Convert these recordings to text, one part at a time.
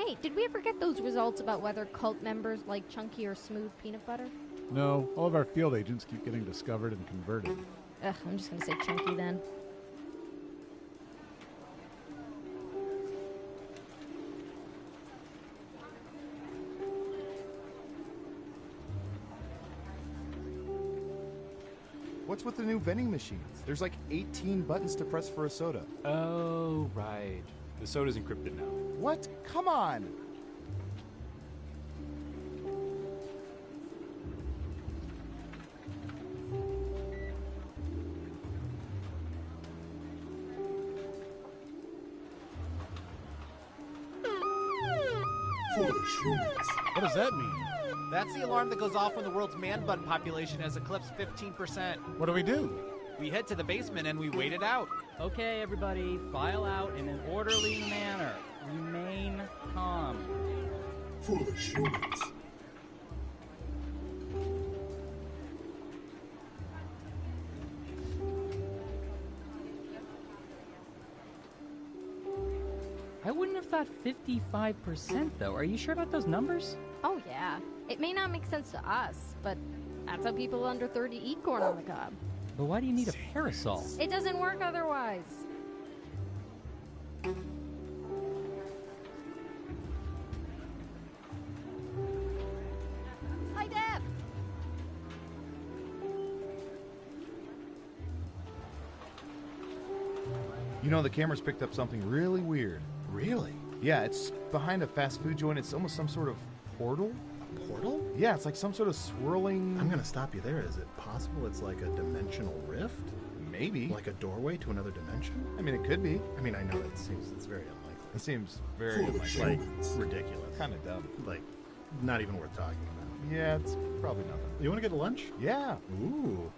Hey, did we ever get those results about whether cult members like chunky or smooth peanut butter? No, all of our field agents keep getting discovered and converted. Ugh, I'm just gonna say chunky then. What's with the new vending machines? There's like 18 buttons to press for a soda. Oh, right. The soda's encrypted now. What? Come on! Foolish humans. What does that mean? That's the alarm that goes off when the world's man-bun population has eclipsed 15%. What do we do? We head to the basement and we wait it out. Okay, everybody, file out in an orderly manner. Remain calm. Foolish humans. I wouldn't have thought 55%, though. Are you sure about those numbers? Oh yeah. It may not make sense to us, but that's how people under 30 eat corn on the cob. But why do you need a parasol? It doesn't work otherwise. Hi, Deb! You know, the camera's picked up something really weird. Really? Yeah, it's behind a fast food joint. It's almost some sort of portal. A portal? Yeah, it's like some sort of swirling... I'm gonna stop you there. Is it possible it's like a dimensional rift? Maybe. Like a doorway to another dimension? I mean, it could be. I mean, I know it's very unlikely. It seems very Foolish. unlikely. Like, ridiculous. Kind of dumb. Like, not even worth talking about. Yeah, it's probably nothing. You wanna get to lunch? Yeah. Ooh.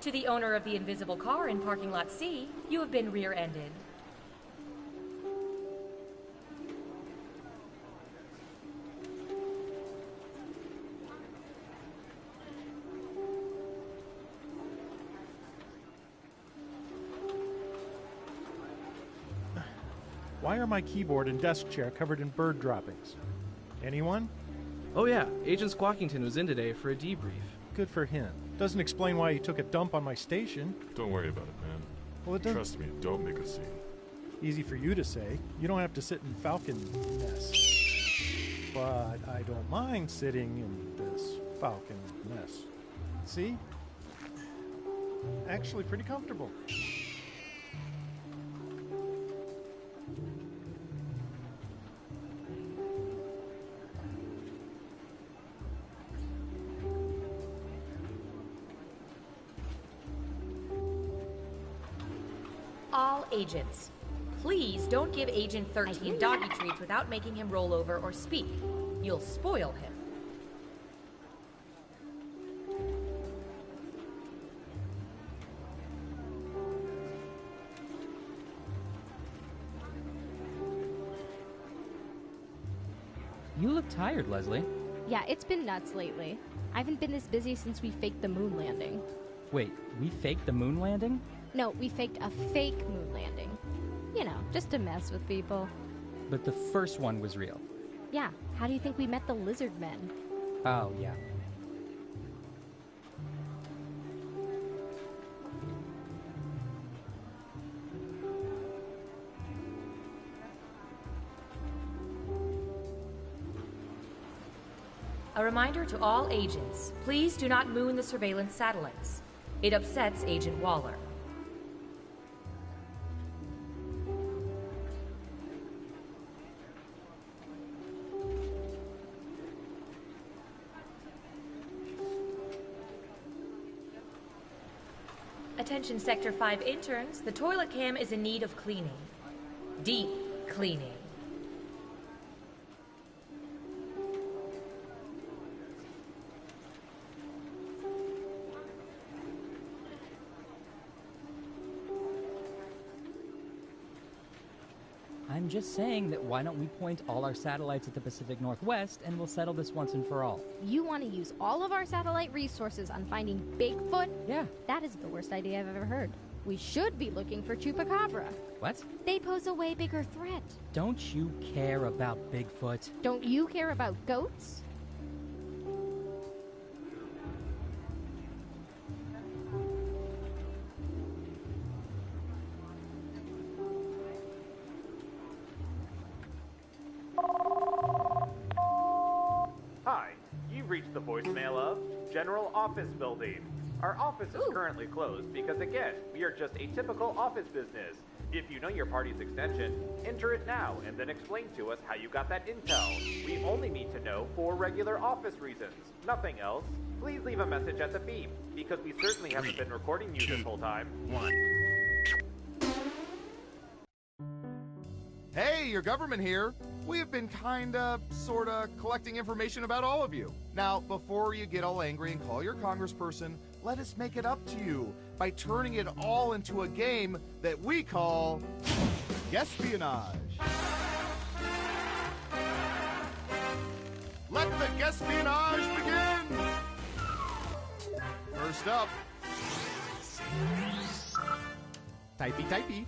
To the owner of the invisible car in parking lot C, you have been rear-ended. Why are my keyboard and desk chair covered in bird droppings? Anyone? Oh yeah, Agent Squawkington was in today for a debrief. Good for him. Doesn't explain why he took a dump on my station. Don't worry about it, man. Well, it doesn't. Trust me, don't make a scene. Easy for you to say. You don't have to sit in Falcon mess. But I don't mind sitting in this Falcon mess. See? Actually pretty comfortable. All agents, please don't give Agent 13 doggy treats without making him roll over or speak. You'll spoil him. You look tired, Leslie. Yeah, it's been nuts lately. I haven't been this busy since we faked the moon landing. Wait, we faked the moon landing? No, we faked a fake moon landing. You know, just to mess with people. But the first one was real. Yeah, how do you think we met the lizard men? Oh, yeah. A reminder to all agents, please do not moon the surveillance satellites. It upsets Agent Waller. Attention Sector 5 interns, the toilet cam is in need of cleaning. Deep cleaning. I'm just saying that why don't we point all our satellites at the Pacific Northwest and we'll settle this once and for all. You want to use all of our satellite resources on finding Bigfoot? Yeah. That is the worst idea I've ever heard. We should be looking for Chupacabra. What? They pose a way bigger threat. Don't you care about Bigfoot? Don't you care about goats? Hi, you've reached the voicemail of General Office Building. Our office is currently closed because, again, we are just a typical office business. If you know your party's extension, enter it now and then explain to us how you got that intel. We only need to know for regular office reasons, nothing else. Please leave a message at the beep, because we certainly haven't been recording you this whole time. Hey, your government here. We have been sorta collecting information about all of you. Now, before you get all angry and call your congressperson, let us make it up to you by turning it all into a game that we call Guespionage. Let the Guespionage begin! First up, typey.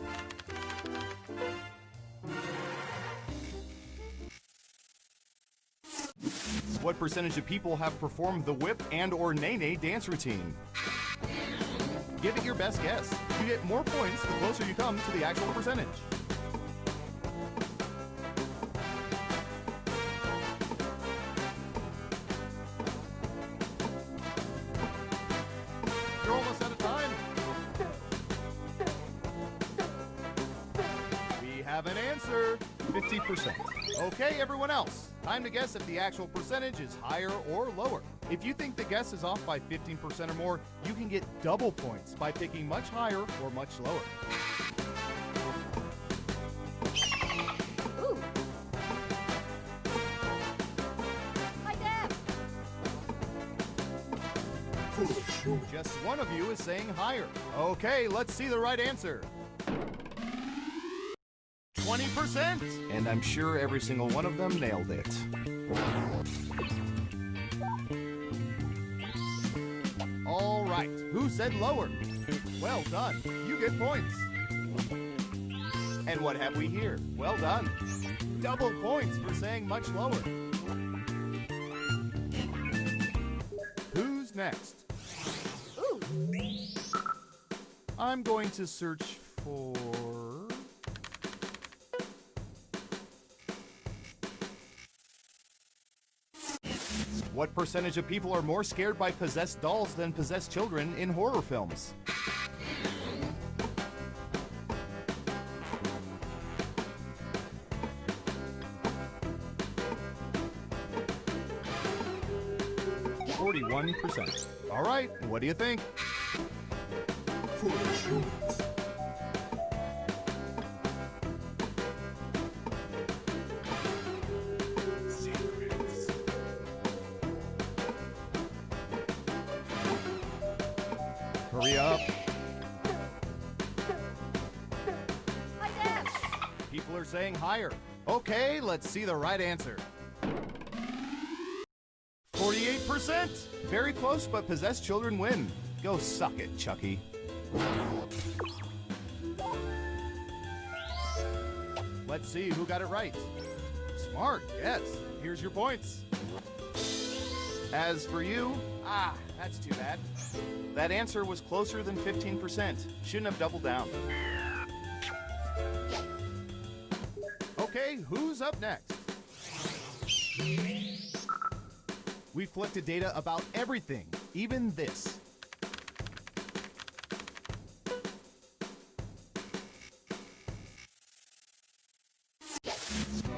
What percentage of people have performed the whip and/or nay-nay dance routine? Give it your best guess. You get more points the closer you come to the actual percentage. You're almost out of time. We have an answer. 50%. Okay, everyone else. Time to guess if the actual percentage is higher or lower. If you think the guess is off by 15% or more, you can get double points by picking much higher or much lower. Ooh. Hi, Dad. Just one of you is saying higher. Okay, let's see the right answer. 20%! And I'm sure every single one of them nailed it. All right, who said lower? Well done, you get points. And what have we here? Well done. Double points for saying much lower. Who's next? Ooh. I'm going to search for... What percentage of people are more scared by possessed dolls than possessed children in horror films? %. All right, what do you think? Hurry up. Hi, Dad. People are saying higher. Okay, let's see the right answer. 48%. Very close, but possessed children win. Go suck it, Chucky. Let's see who got it right. Smart, yes. Here's your points. As for you, that's too bad. That answer was closer than 15%. Shouldn't have doubled down. Okay, who's up next? We've collected data about everything, even this.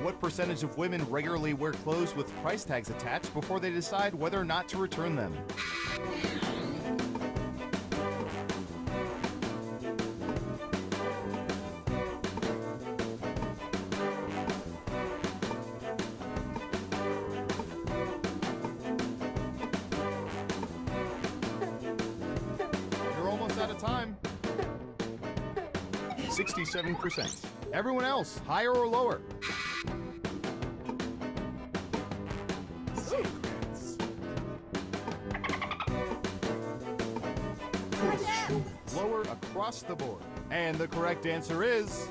What percentage of women regularly wear clothes with price tags attached before they decide whether or not to return them? You're almost out of time. 67%. Everyone else, higher or lower? Lower across the board. And the correct answer is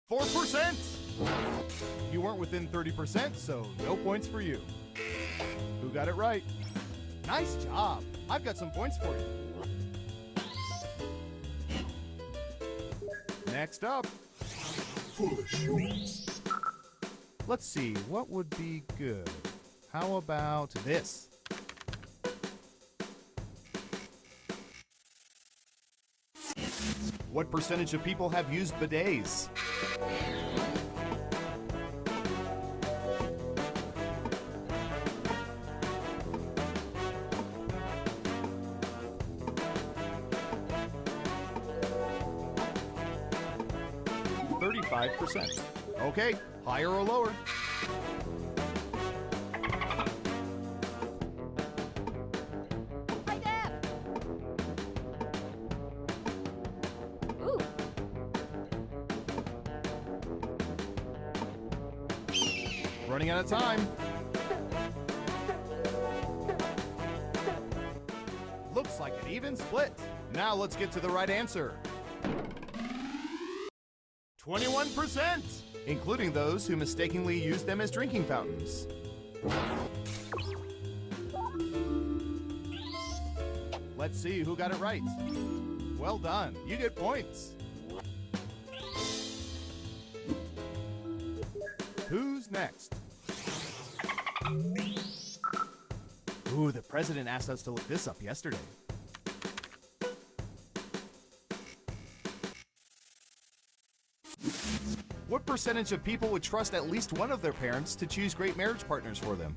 4%. You weren't within 30%, so no points for you. Who got it right? Nice job. I've got some points for you. Next up. Foolish. Let's see, what would be good? How about this? What percentage of people have used bidets? %. Okay, higher or lower? Hi, Dad. Ooh. Running out of time. Looks like an even split. Now let's get to the right answer. 21%, including those who mistakenly used them as drinking fountains. Let's see who got it right. Well done, you get points. Who's next? Ooh, the president asked us to look this up yesterday. What percentage of people would trust at least one of their parents to choose great marriage partners for them?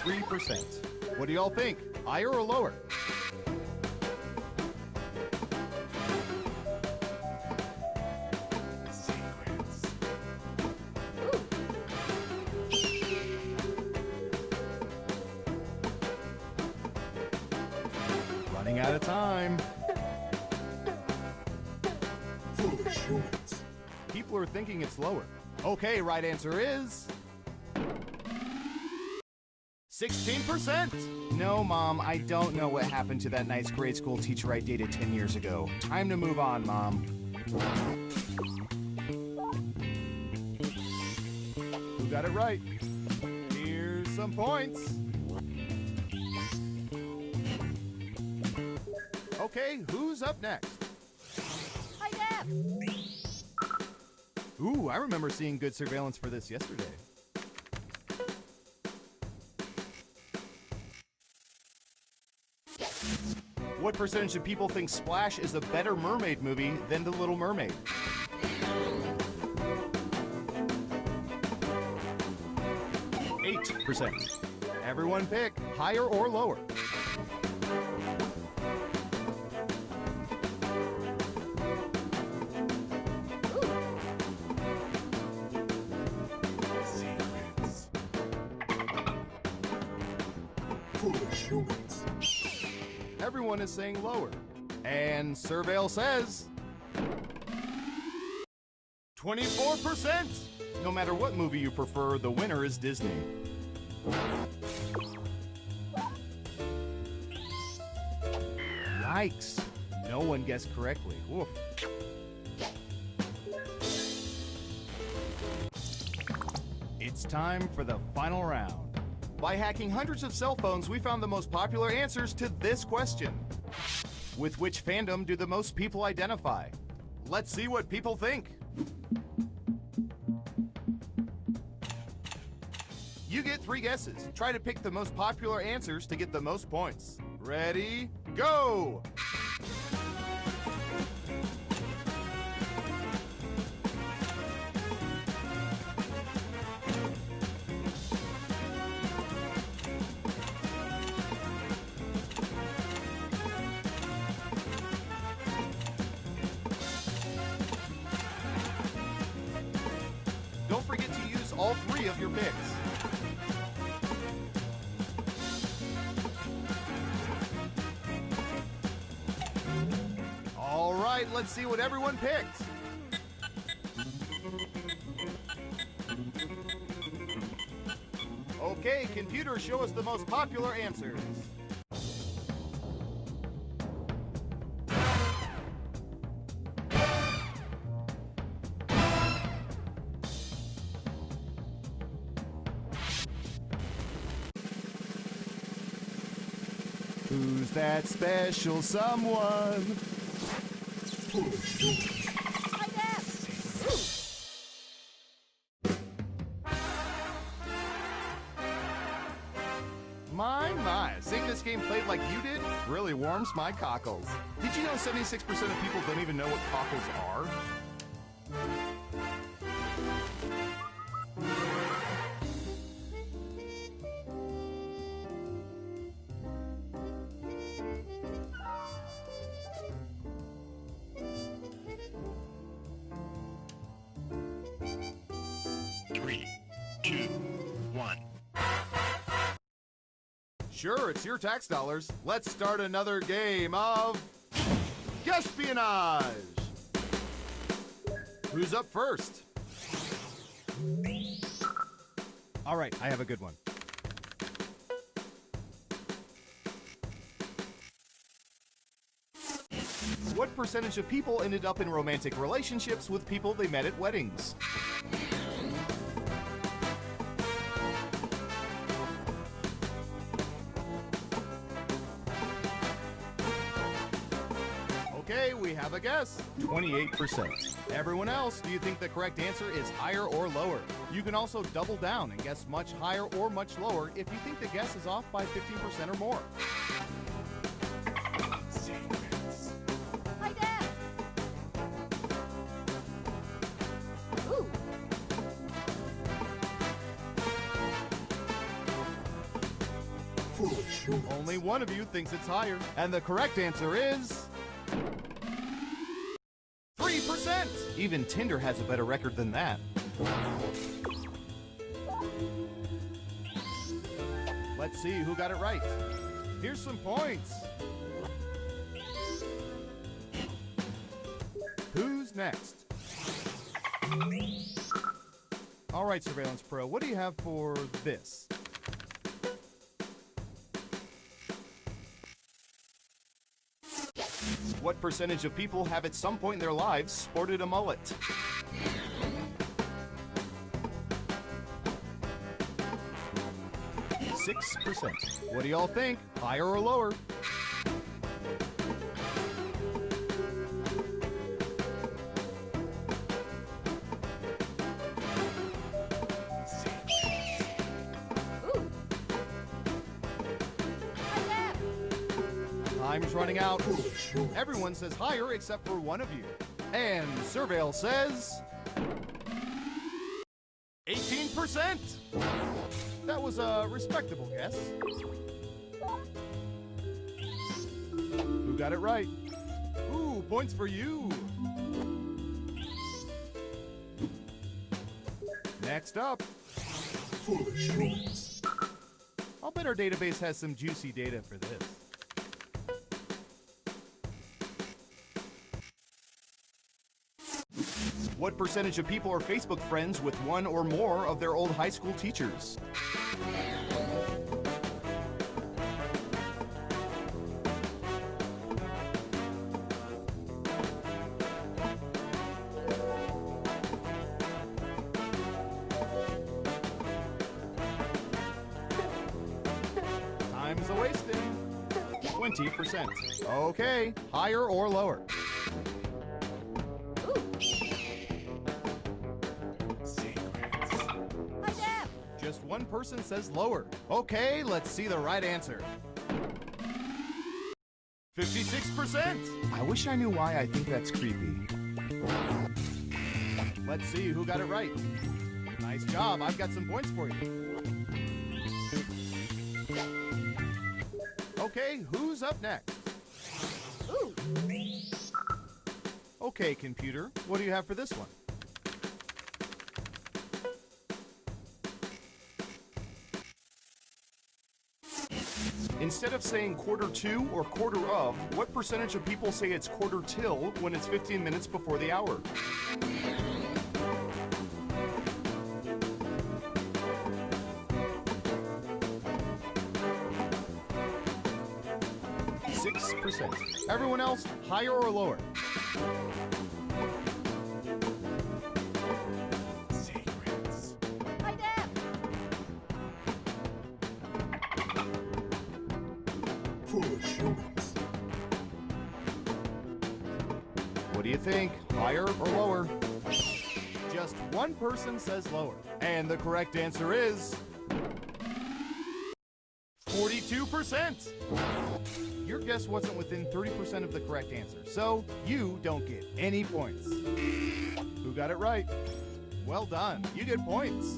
%. What do y'all think? Higher or lower? Running out of time. People are thinking it's lower. Okay, right answer is 16%. No, Mom, I don't know what happened to that nice grade school teacher I dated 10 years ago. Time to move on, Mom. Who got it right? Here's some points. Okay, who's up next? Hi, Dad. Ooh, I remember seeing good surveillance for this yesterday. What percentage of people think Splash is a better mermaid movie than The Little Mermaid? %. Everyone pick higher or lower. Everyone is saying lower. And Surveil says 24%. No matter what movie you prefer, the winner is Disney. Yikes. No one guessed correctly. Woof. It's time for the final round. By hacking hundreds of cell phones, we found the most popular answers to this question. With which fandom do the most people identify? Let's see what people think. You get 3 guesses. Try to pick the most popular answers to get the most points. Ready, go! Don't forget to use all 3 of your picks. right, let's see what everyone picked. Okay, computer, show us the most popular answers. Who's that special someone? My, seeing this game played like you did really warms my cockles. Did you know 76% of people don't even know what cockles are? Sure, it's your tax dollars. Let's start another game of Guespionage. Who's up first? All right, I have a good one. What percentage of people ended up in romantic relationships with people they met at weddings? Okay, we have a guess. 28%. Everyone else, do you think the correct answer is higher or lower? You can also double down and guess much higher or much lower if you think the guess is off by 15% or more. Hi, Dad. Ooh. Only one of you thinks it's higher, and the correct answer is 3%. Even Tinder has a better record than that. Let's see who got it right. Here's some points. Who's next? All right, Surveillance Pro, what do you have for this? What percentage of people have at some point in their lives sported a mullet? %. What do y'all think? Higher or lower? Time's running out. Everyone says higher except for one of you. And Surveil says 18%. That was a respectable guess. Who got it right? Ooh, points for you. Next up. I'll bet our database has some juicy data for this. What percentage of people are Facebook friends with one or more of their old high school teachers? Time's a-wasting. 20%. Okay, higher or lower? Just one person says lower. Okay, let's see the right answer. 56%. I wish I knew why I think that's creepy. Let's see who got it right. Nice job. I've got some points for you. Okay, who's up next? Ooh. Okay, computer, what do you have for this one? Instead of saying quarter to or quarter of, what percentage of people say it's quarter till when it's 15 minutes before the hour? 6%. Everyone else, higher or lower? Secrets. Hi, Dad. Foolish humans. What do you think? Higher or lower? Just one person says lower. And the correct answer is 42%. Your guess wasn't within 30% of the correct answer, so you don't get any points. Who got it right? Well done. You get points.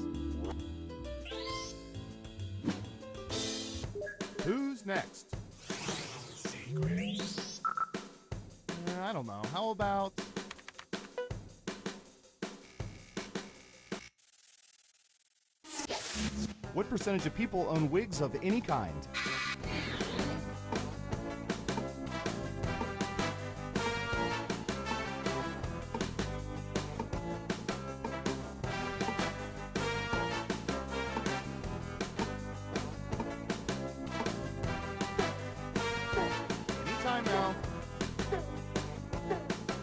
Who's next? Secrets. I don't know. How about... What percentage of people own wigs of any kind? Anytime now.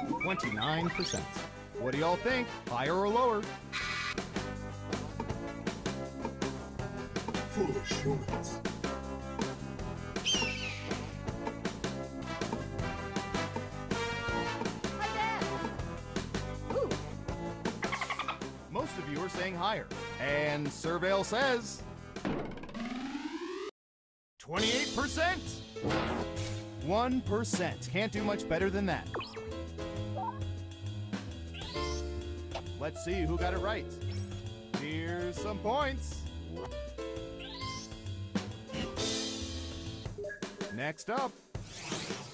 29%. What do y'all think? Higher or lower? Foolish humans. Hi, Dad. Ooh. Most of you are saying higher. And Surveil says 28%. 1%. Can't do much better than that. Let's see who got it right. Here's some points. Next up.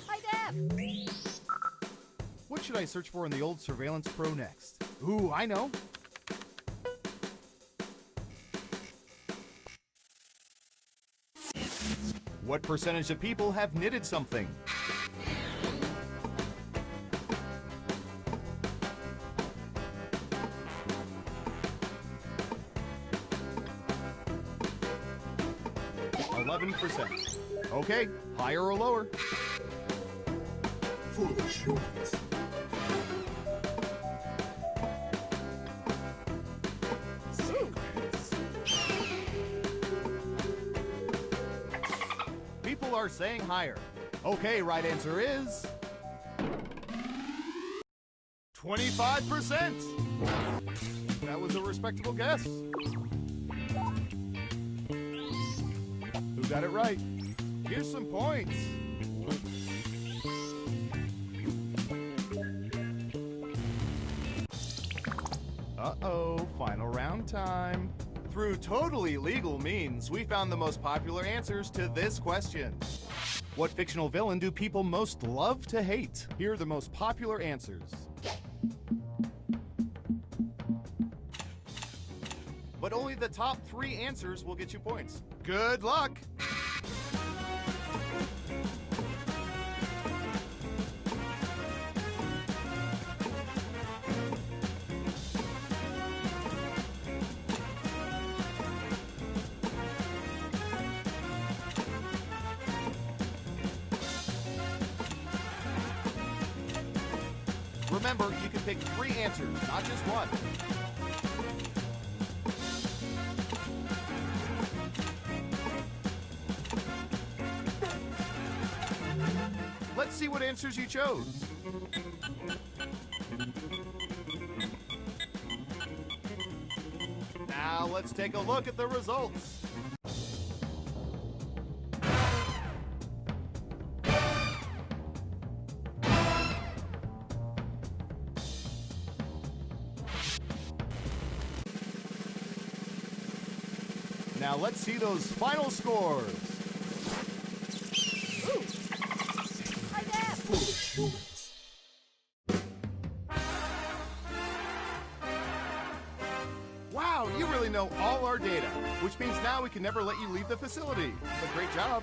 Hi, Dad. What should I search for in the old Surveillance Pro next? Ooh, I know. What percentage of people have knitted something? %. Okay, higher or lower? Foolish humans. Secrets. People are saying higher. Okay, right answer is 25%. That was a respectable guess. Who got it right? Here's some points. Uh-oh, final round time. Through totally legal means, we found the most popular answers to this question. What fictional villain do people most love to hate? Here are the most popular answers. But only the top 3 answers will get you points. Good luck! Remember, you can pick 3 answers, not just one. Let's see what answers you chose. Now let's take a look at the results. Now let's see those final scores. Ooh. Hi, Dad. Foolish humans. Wow, you really know all our data, which means now we can never let you leave the facility. But great job.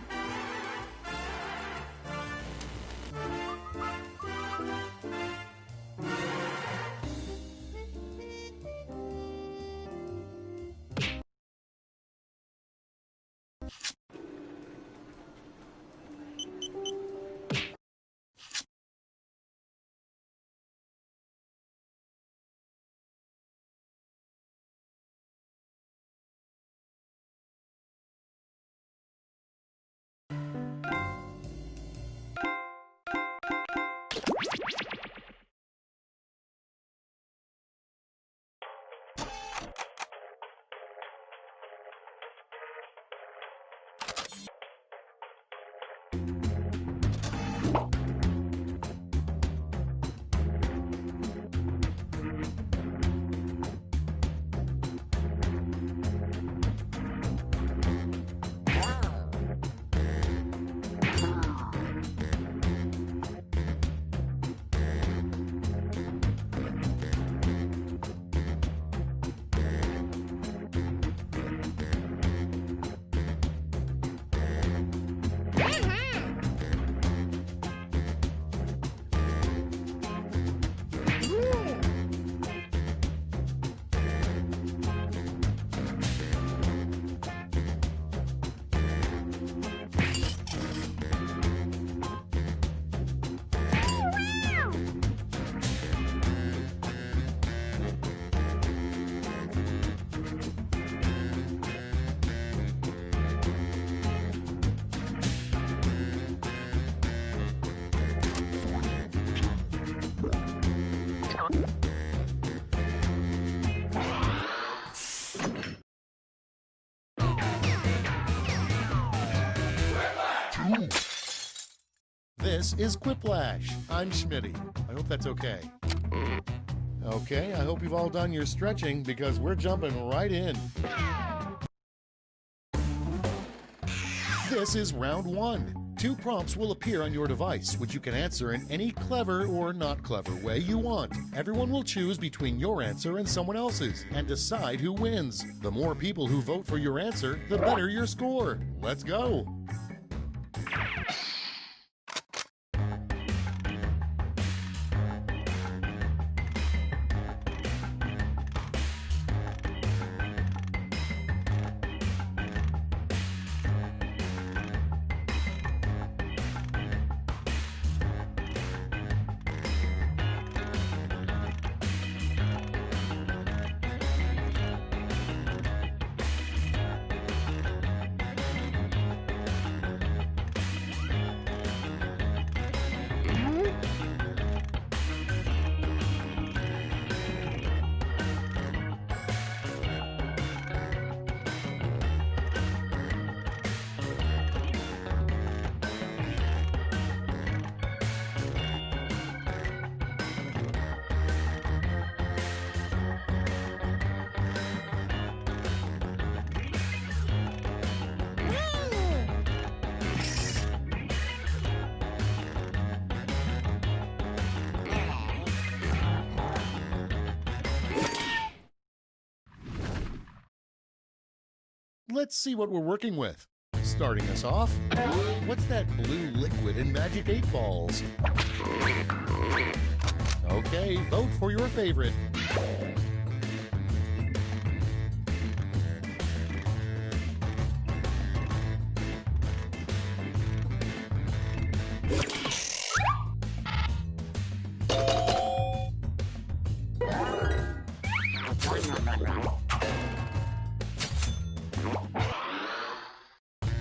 This is Quiplash. I'm Schmitty. I hope that's okay. Okay, I hope you've all done your stretching because we're jumping right in. This is round 1. 2 prompts will appear on your device, which you can answer in any clever or not clever way you want. Everyone will choose between your answer and someone else's and decide who wins. The more people who vote for your answer, the better your score. Let's go. Let's see what we're working with. Starting us off, what's that blue liquid in Magic 8 Balls? Okay, vote for your favorite.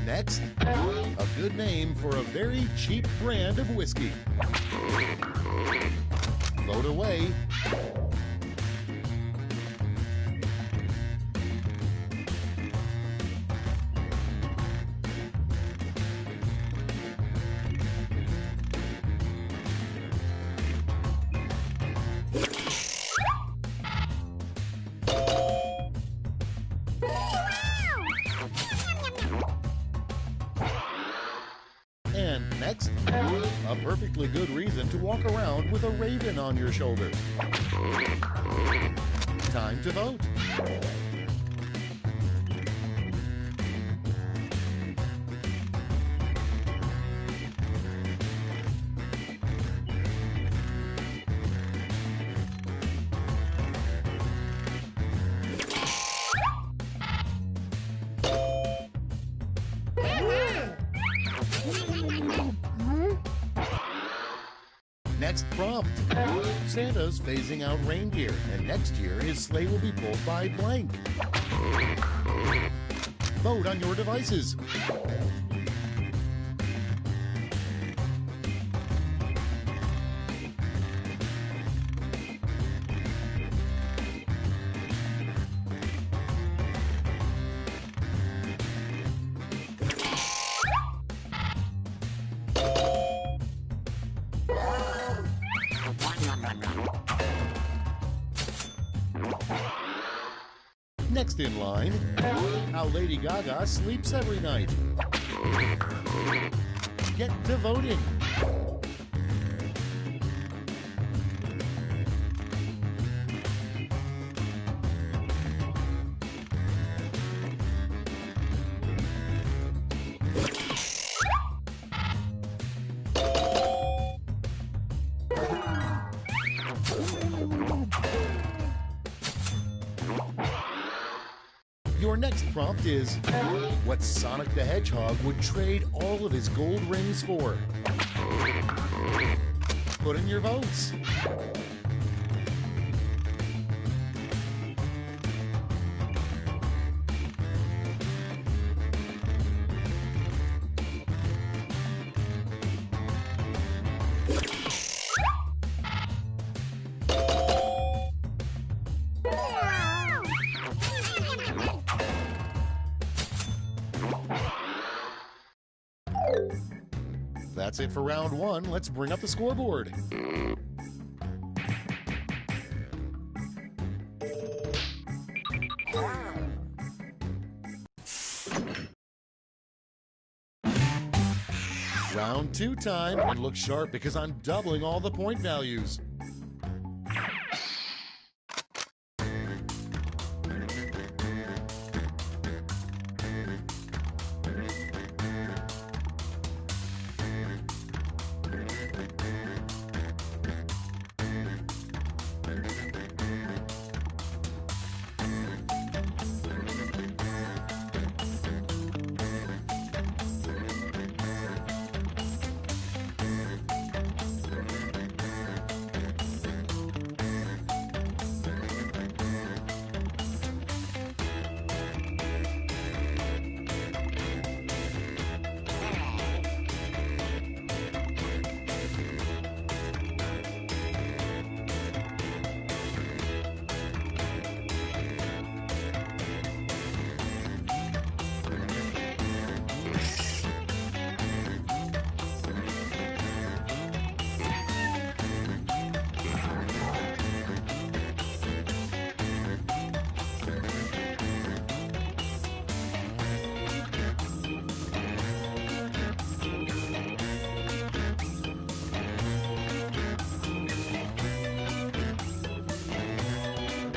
Next, a good name for a very cheap brand of whiskey. Vote away. And next, a perfectly good reason to walk around with a raven on your shoulder. Time to vote. Next prompt. Santa's phasing out reindeer, and next year his sleigh will be pulled by blank. Vote on your devices. Next in line, how Lady Gaga sleeps every night. Get to voting. Your next prompt is what Sonic the Hedgehog would trade all of his gold rings for. Put in your votes. That's it for round one. Let's bring up the scoreboard. Round two time, and look sharp because I'm doubling all the point values.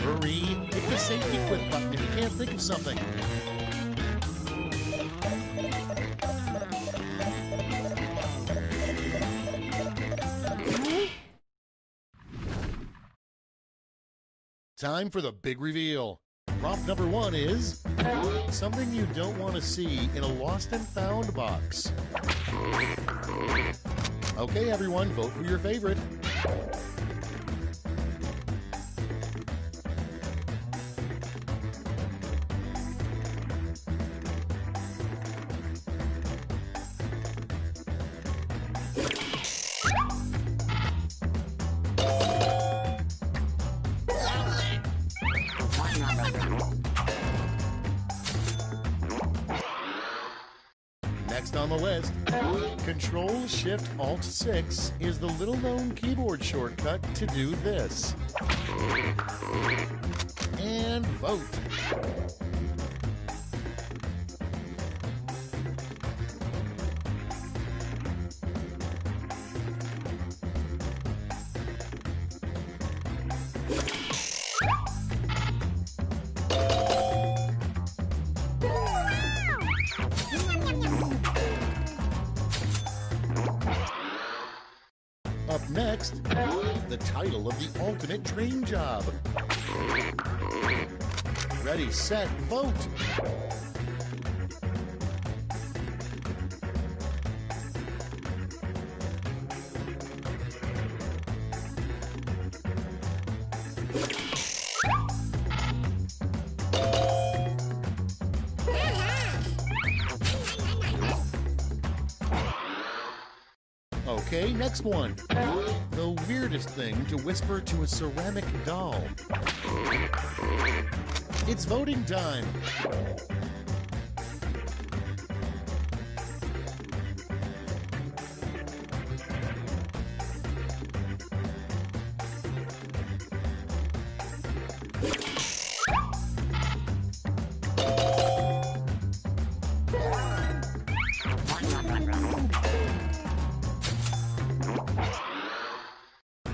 Hurry, hit the safety quit button if you can't think of something. Time for the big reveal. Prompt number one is something you don't want to see in a lost and found box. Okay, everyone, vote for your favorite. Next on the list, Control-Shift-Alt-6 is the little-known keyboard shortcut to do this. And vote. Up next, the title of the ultimate dream job. Ready, set, vote! Okay, next one. The weirdest thing to whisper to a ceramic doll. It's voting time.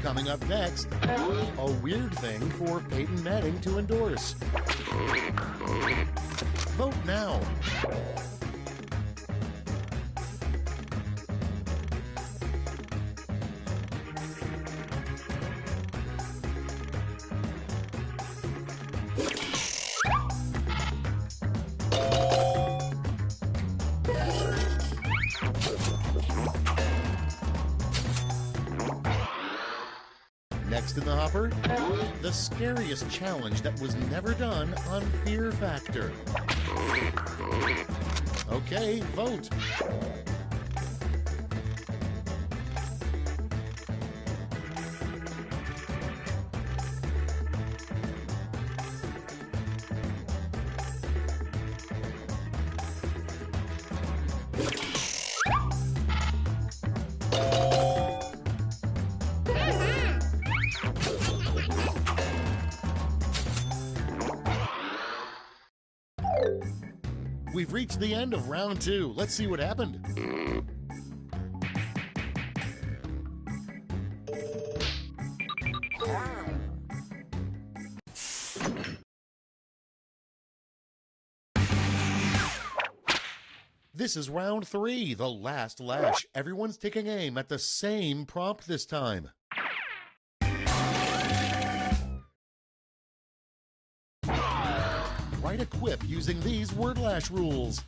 Coming up next, a weird thing for Peyton Manning to endorse. Vote now. Next in the hopper, the scariest challenge that was never done on Fear Factor. Okay, vote. we've reached the end of round 2. Let's see what happened. This is round 3, the last lash. Everyone's taking aim at the same prompt this time. Write a quip using these word lash rules.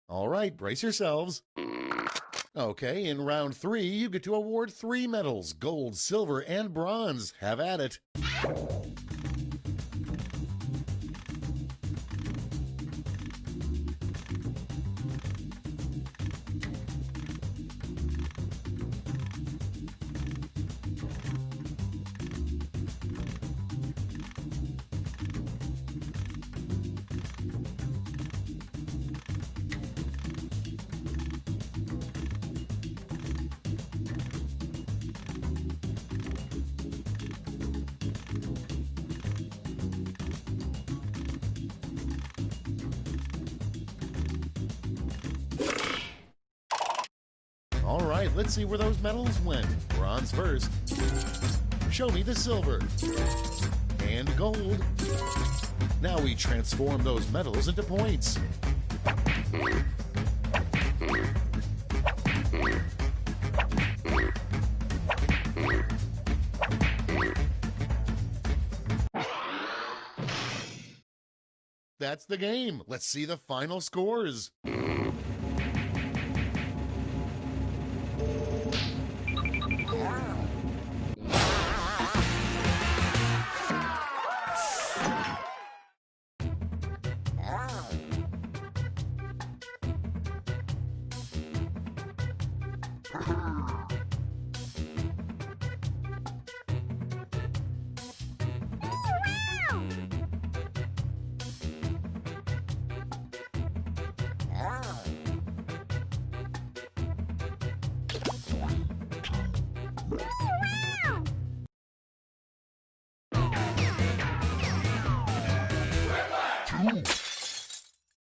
All right, brace yourselves. Okay, in round 3, you get to award 3 medals, gold, silver, and bronze. Have at it. All right, let's see where those medals went. Bronze first. Show me the silver. And gold. Now we transform those medals into points. That's the game. Let's see the final scores.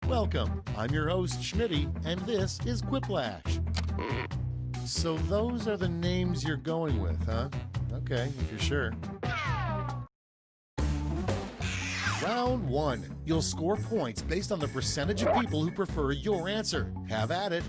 Welcome, I'm your host Schmitty, and this is Quiplash. So those are the names you're going with, huh? Okay, if you're sure. Round 1. You'll score points based on the percentage of people who prefer your answer. Have at it.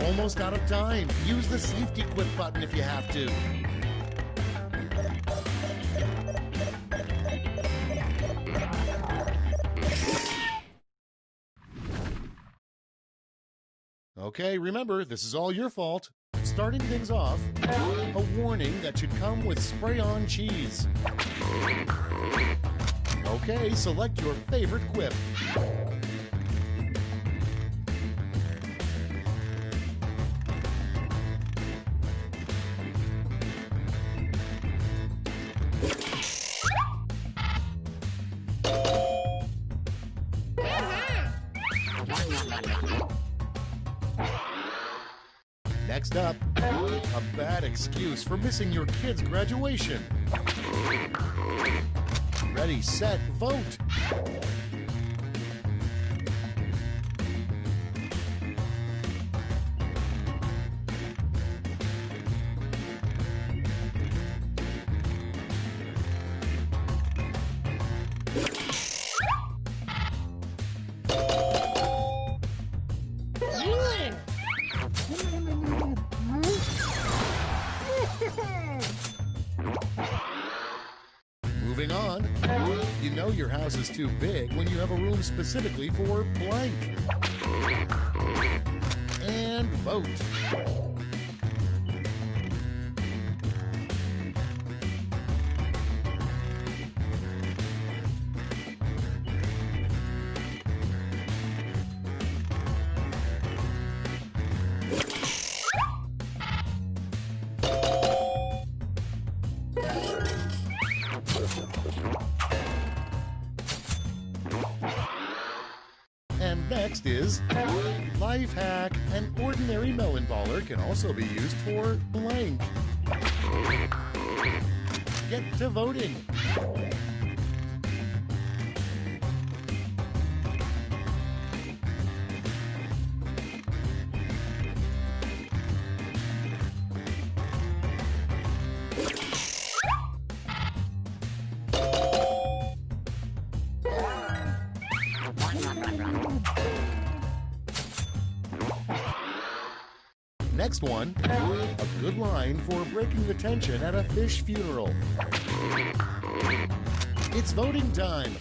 almost out of time. Use the safety quit button if you have to. Okay, remember, this is all your fault. Starting things off, a warning that should come with spray-on cheese. Okay, select your favorite quip. Next up, a bad excuse for missing your kid's graduation. Ready, set, vote. Moving on, you know your house is too big when you have a room specifically for blank. And vote. And next is life hack. An ordinary melon baller can also be used for blank. Get to voting. Next one, a good line for breaking the tension at a fish funeral. It's voting time.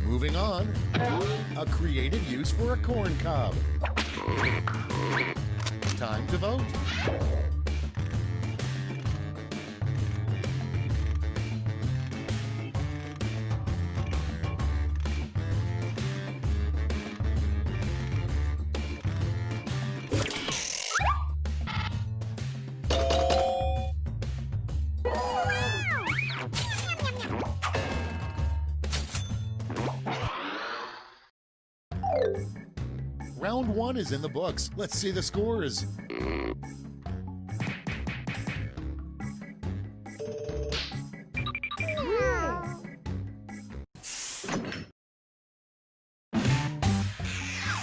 Moving on, a creative use for a corn cob. Time to vote. Round one is in the books. Let's see the scores.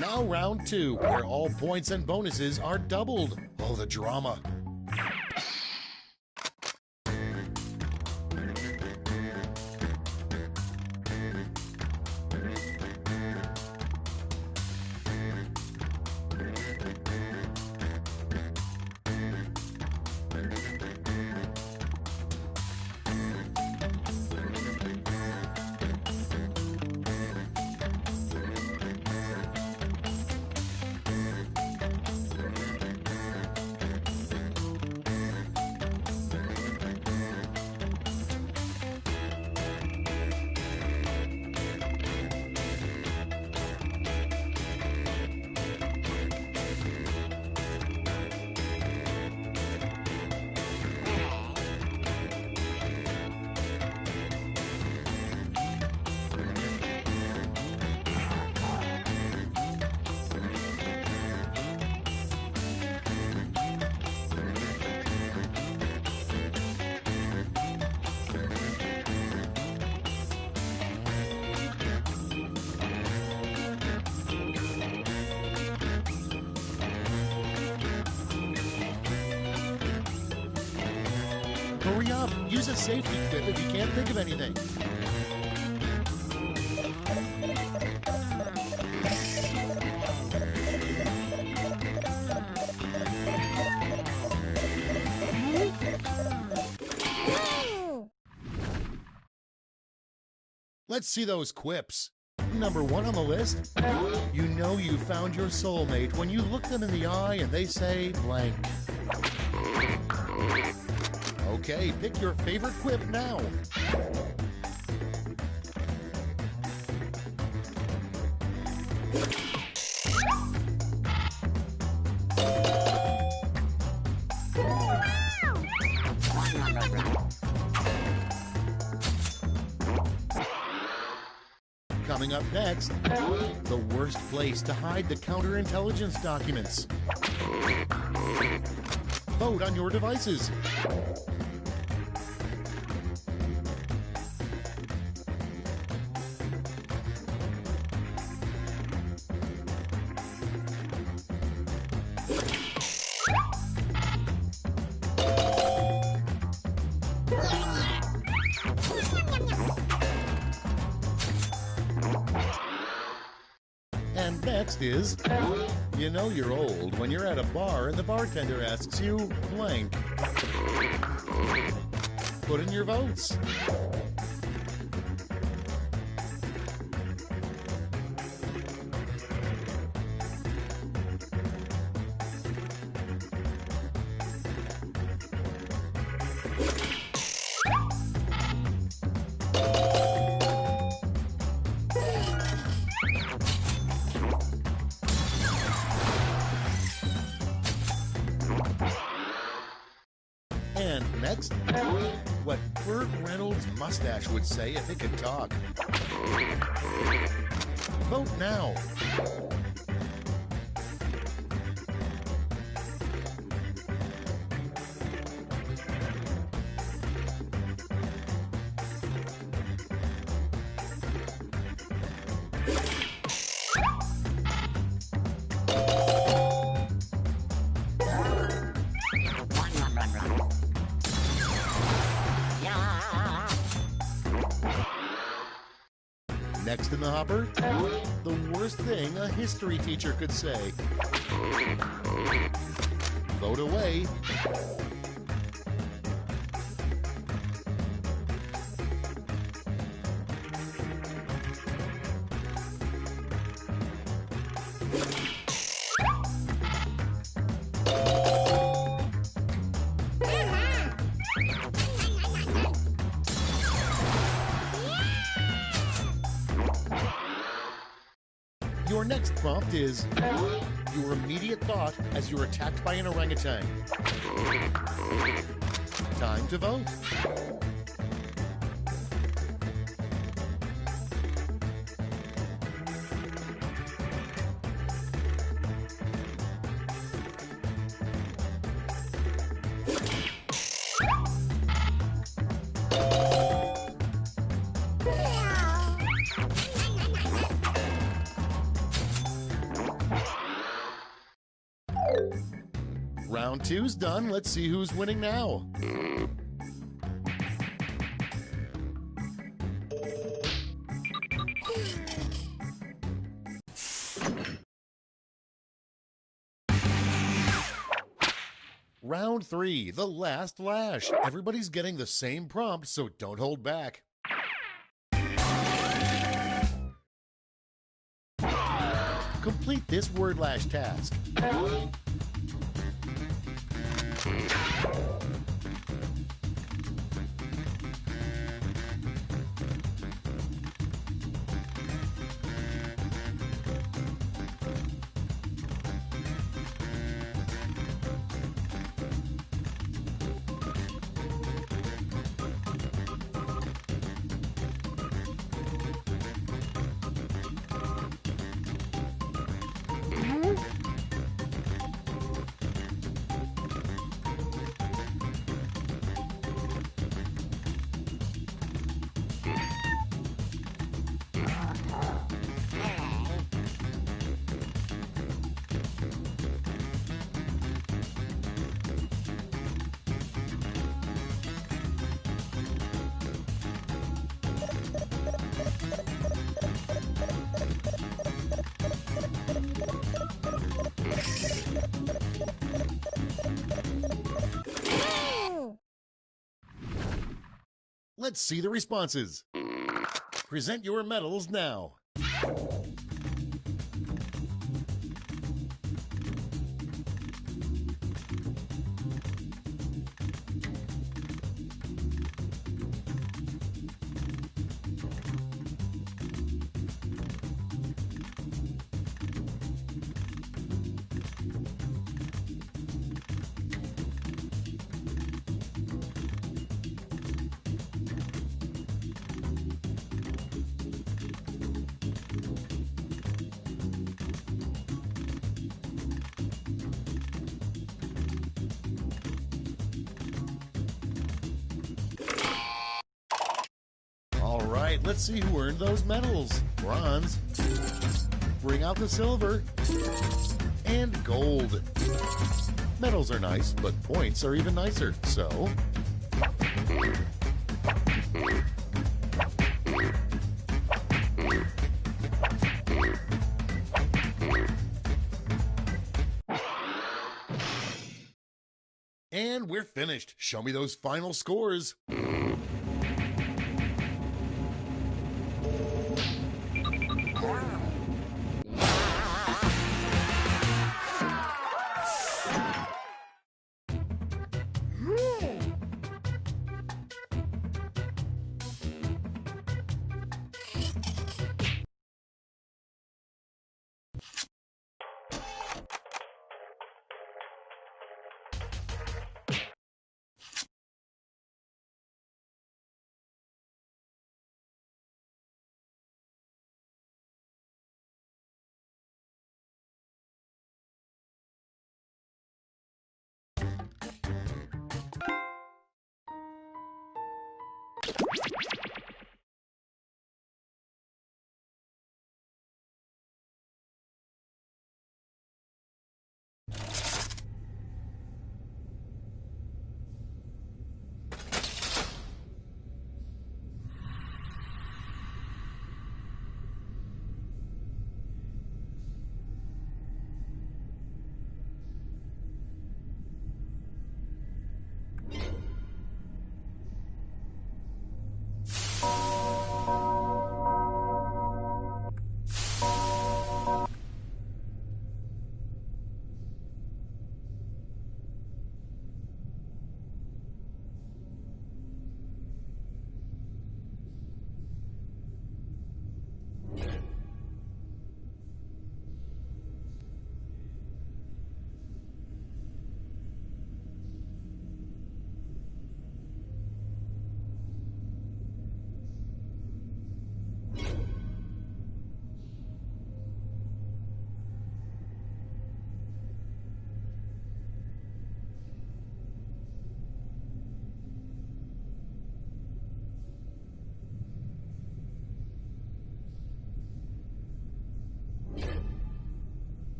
Now round two, where all points and bonuses are doubled. Oh, the drama. up. Use a safety quip if you can't think of anything. Let's see those quips. Number 1 on the list. You know you found your soulmate when you look them in the eye and they say blank. Okay, pick your favorite quip now. Coming up next, the worst place to hide the counterintelligence documents. Vote on your devices. And next is, you know you're old when you're at a bar and the bartender asks you blank. Put in your votes. And next, what Burt Reynolds' mustache would say if it could talk. Vote now. Next in the hopper, the worst thing a history teacher could say. Vote away. Your next prompt is your immediate thought as you're attacked by an orangutan. Time to vote. Round 2's done. Let's see who's winning now. Round 3, the last lash. Everybody's getting the same prompt, so don't hold back. Complete this word lash task. Let's see the responses. Present your medals now. All right, let's see who earned those medals. Bronze. Bring out the silver. And gold. Medals are nice, but points are even nicer. So, and we're finished. Show me those final scores.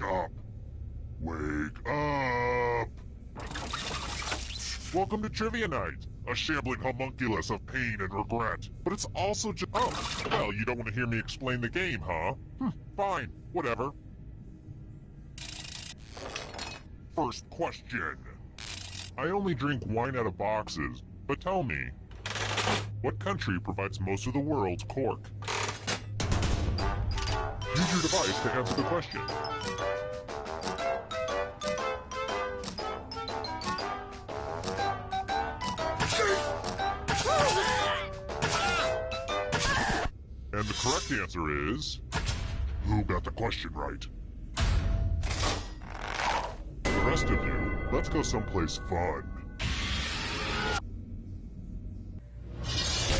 up. Wake up! Welcome to Trivia Night, a shambling homunculus of pain and regret. But it's also just— oh, well, you don't want to hear me explain the game, huh? Fine, whatever. First question. I only drink wine out of boxes, but tell me, what country provides most of the world's cork? Use your device to answer the question. And the correct answer is... who got the question right? The rest of you, let's go someplace fun.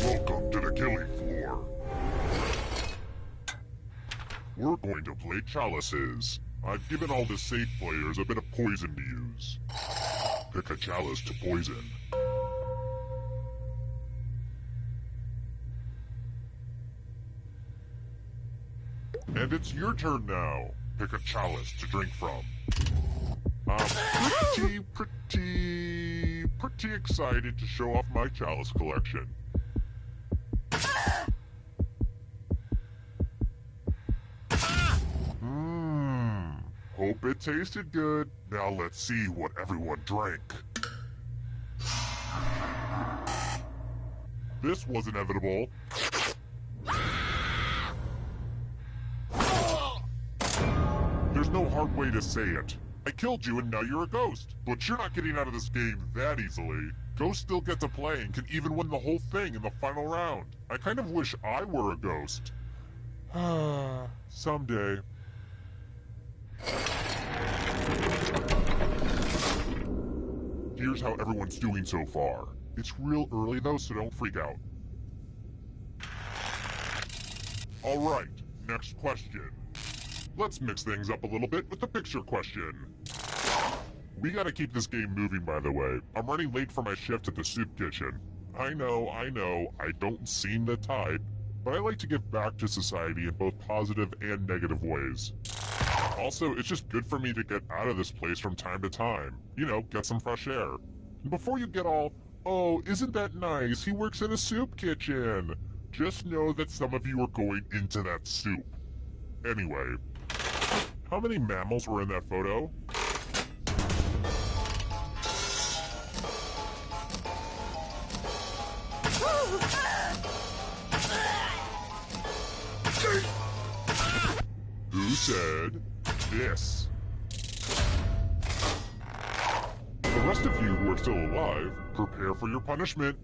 Welcome to the killing floor. We're going to play chalices. I've given all the safe players a bit of poison to use. Pick a chalice to poison. And it's your turn now. Pick a chalice to drink from. I'm pretty excited to show off my chalice collection. Hope it tasted good. Now let's see what everyone drank. This was inevitable. There's no hard way to say it. I killed you and now you're a ghost. But you're not getting out of this game that easily. Ghosts still get to play and can even win the whole thing in the final round. I kind of wish I were a ghost. Someday. Here's how everyone's doing so far. It's real early though, so don't freak out. Alright, next question. Let's mix things up a little bit with the picture question. We gotta keep this game moving, by the way. I'm running late for my shift at the soup kitchen. I know, I don't seem the type, but I like to give back to society in both positive and negative ways. Also, it's just good for me to get out of this place from time to time. You know, get some fresh air. And before you get all, oh, isn't that nice, he works in a soup kitchen, just know that some of you are going into that soup. Anyway, how many mammals were in that photo? Who said this? The rest of you who are still alive, prepare for your punishment.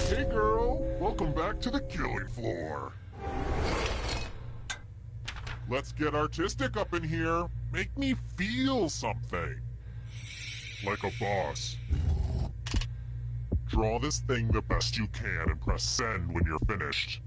Hey girl, welcome back to the killing floor. Let's get artistic up in here. Make me feel something. Like a boss. Draw this thing the best you can and press send when you're finished.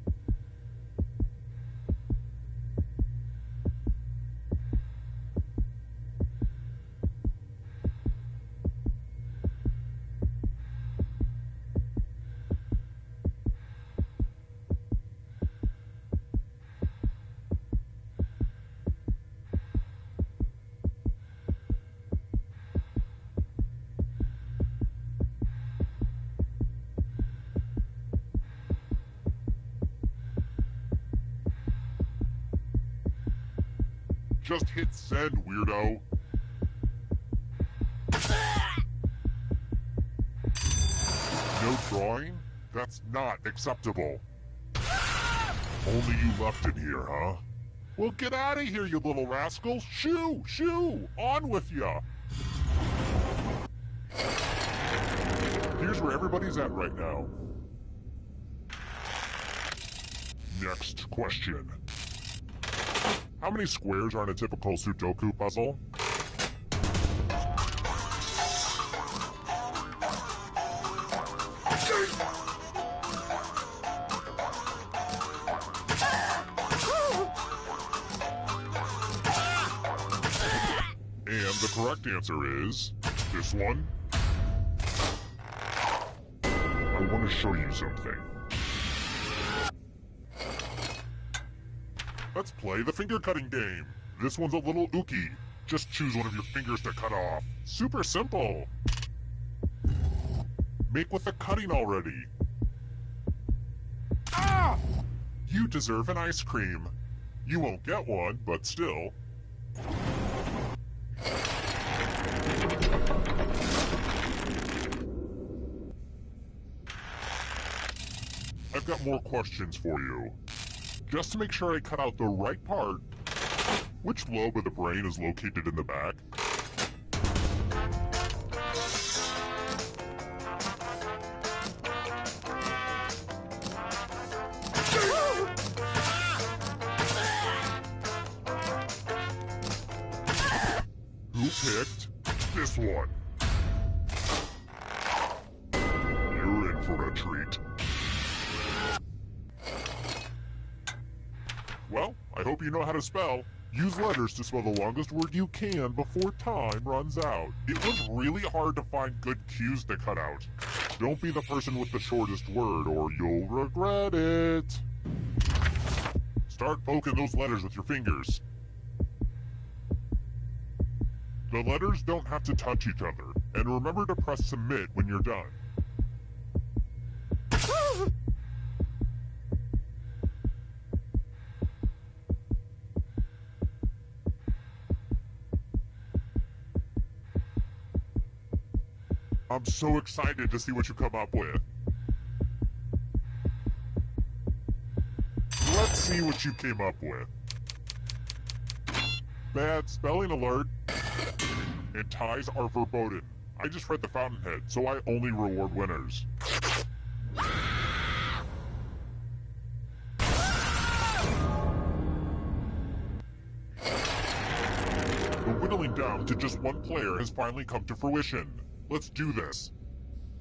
Just hit send, weirdo. No drawing? That's not acceptable. Only you left in here, huh? Well, get out of here, you little rascal! Shoo! Shoo! On with ya! Here's where everybody's at right now. Next question. How many squares are in a typical Sudoku puzzle? And the correct answer is this one. I want to show you something. Let's play the finger cutting game. This one's a little ooky. Just choose one of your fingers to cut off. Super simple. Make with the cutting already. Ah! You deserve an ice cream. You won't get one, but still. I've got more questions for you. Just to make sure I cut out the right part, which lobe of the brain is located in the back? Who picked this one? You're in for a treat. Well, I hope you know how to spell. Use letters to spell the longest word you can before time runs out. It was really hard to find good cues to cut out. Don't be the person with the shortest word or you'll regret it. Start poking those letters with your fingers. The letters don't have to touch each other, and remember to press submit when you're done. I'm so excited to see what you come up with. Let's see what you came up with. Bad spelling alert. And ties are verboten. I just read the Fountainhead, so I only reward winners. The whittling down to just one player has finally come to fruition. Let's do this.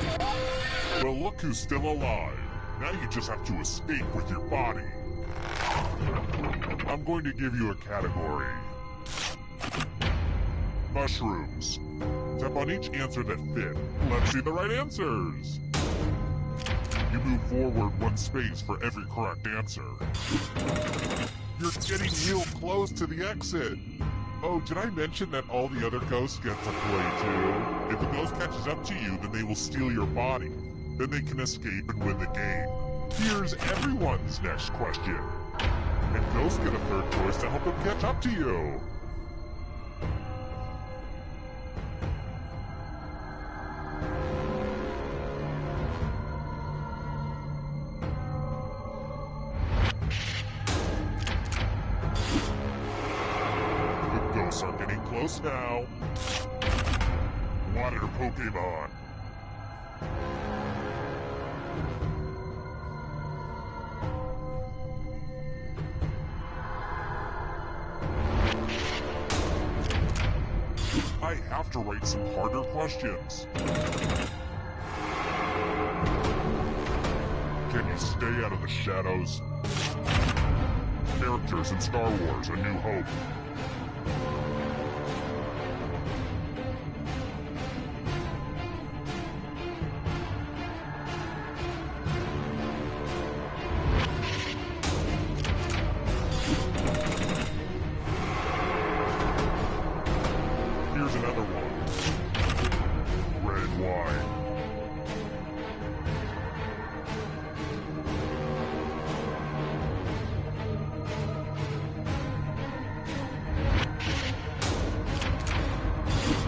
Well, look who's still alive. Now you just have to escape with your body. I'm going to give you a category. Mushrooms. Tap on each answer that fit. Let's see the right answers. You move forward one space for every correct answer. You're getting real close to the exit. Oh, did I mention that all the other ghosts get to play too? If a ghost catches up to you, then they will steal your body. Then they can escape and win the game. Here's everyone's next question. And ghosts get a third choice to help them catch up to you. Are getting close now. Water Pokemon. I have to write some harder questions. Can you stay out of the shadows? Characters in Star Wars: A New Hope. Here's another one. Red wine.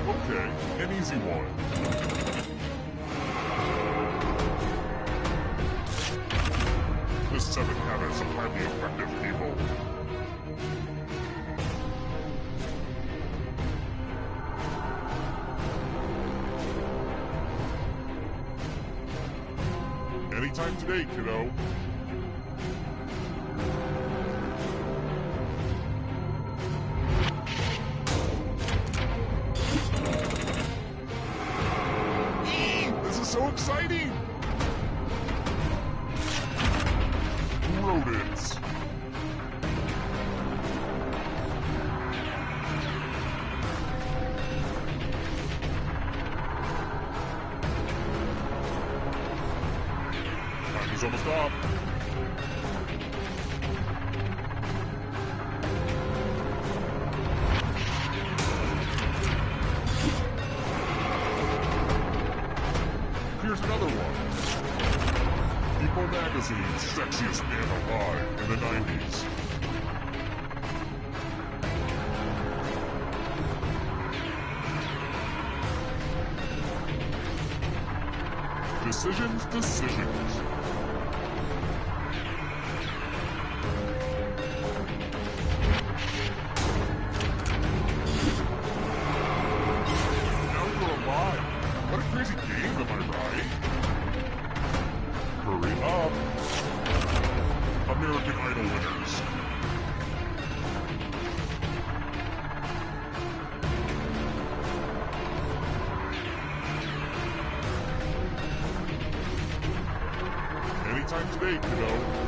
Okay, an easy one. The 7 Habits of Highly Effective People. Anytime today, kiddo. This is so exciting! Rodents. Time is almost up. Decisions, decisions. Now you're alive. What a crazy game, am I right? Hurry up. American Idol winners. Anytime today, kiddo.